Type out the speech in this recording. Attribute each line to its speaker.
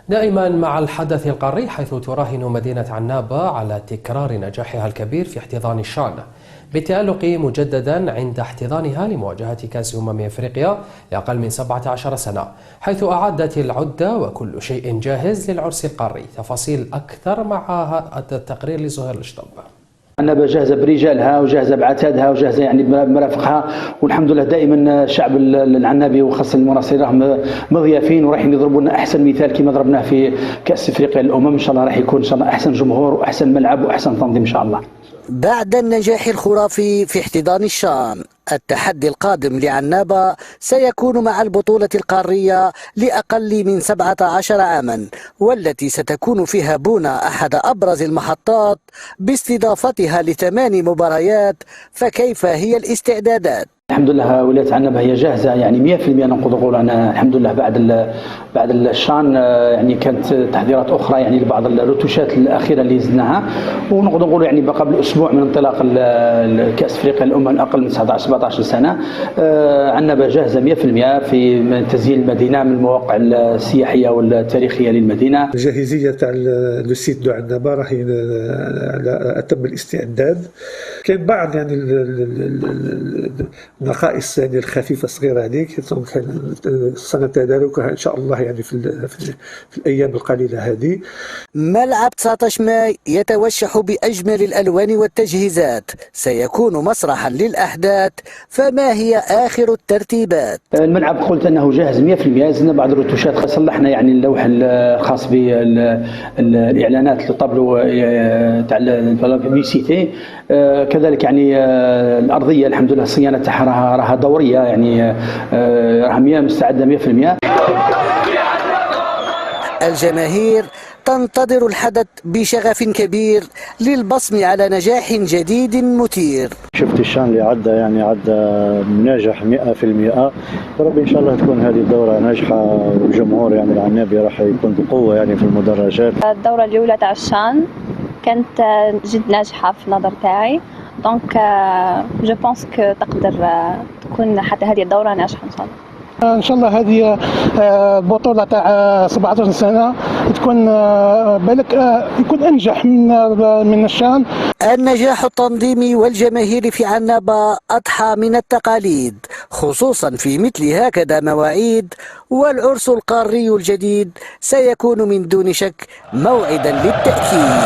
Speaker 1: دائما مع الحدث القاري، حيث تراهن مدينة عنابة على تكرار نجاحها الكبير في احتضان الشان بالتألق مجددا عند احتضانها لمواجهة كأس أفريقيا لأقل من 17 سنة، حيث أعدت العدة وكل شيء جاهز للعرس القاري. تفاصيل أكثر مع هذا التقرير لزهير الشطب.
Speaker 2: عنابة جاهزة برجالها وجاهزة بعتادها وجاهزة يعني بمرافقها، والحمد لله دائما الشعب العنابي وخاصة المناصرين راهم مضيافين ورايحين يضربوا لنا احسن مثال كما ضربناه في كأس افريقيا للأمم. ان شاء الله راح يكون ان شاء الله احسن جمهور واحسن ملعب واحسن تنظيم ان شاء الله.
Speaker 3: بعد النجاح الخرافي في احتضان الشان، التحدي القادم لعنابة سيكون مع البطولة القارية لأقل من 17 عاما، والتي ستكون فيها بونا أحد أبرز المحطات باستضافتها ل8 مباريات. فكيف هي الاستعدادات؟
Speaker 2: الحمد لله ولاية عنابة هي جاهزة يعني 100%. نقدر نقول أنا الحمد لله بعد الشان يعني كانت تحضيرات أخرى يعني لبعض الرتوشات الأخيرة اللي زدناها، ونقدر نقول يعني قبل أسبوع من انطلاق كأس أفريقيا للأمم الأقل من 17 سنة عنابة جاهزة 100% في تزيين المدينة من المواقع السياحية والتاريخية للمدينة.
Speaker 4: الجاهزية تاع لو سيت دو عنابة راهي على أتم الاستعداد. كاين بعض يعني النقائص يعني الخفيفه الصغيره هذيك سنتداركها ان شاء الله يعني في الايام القليله هذه.
Speaker 3: ملعب 19 ماي يتوشح باجمل الالوان والتجهيزات، سيكون مسرحا للاحداث. فما هي اخر الترتيبات؟
Speaker 2: الملعب قلت انه جاهز 100%. زدنا بعض الرتوشات، صلحنا يعني اللوح الخاص بالاعلانات الطابلو تاع البيسيتي، كذلك يعني الارضيه الحمد لله الصيانه تاعها راها دوريه يعني راها مستعده 100%.
Speaker 3: الجماهير تنتظر الحدث بشغف كبير للبصم على نجاح جديد مثير.
Speaker 5: شفت الشان اللي عدى ناجح 100%، وربي ان شاء الله تكون هذه الدوره ناجحه، والجمهور يعني العنابي راح يكون بقوه يعني في المدرجات.
Speaker 6: الدوره الاولى تاع الشان كانت جد ناجحه في النظر تاعي، دونك جو بونس كو تقدر تكون حتى هذه الدوره ناجحه ان شاء الله.
Speaker 7: ان شاء الله هذه بطوله تاع 17 سنه تكون بالك يكون انجح من الشان.
Speaker 3: النجاح التنظيمي والجماهيري في عنابة أضحى من التقاليد، خصوصا في مثل هكذا مواعيد، والعرس القاري الجديد سيكون من دون شك موعدا للتأكيد.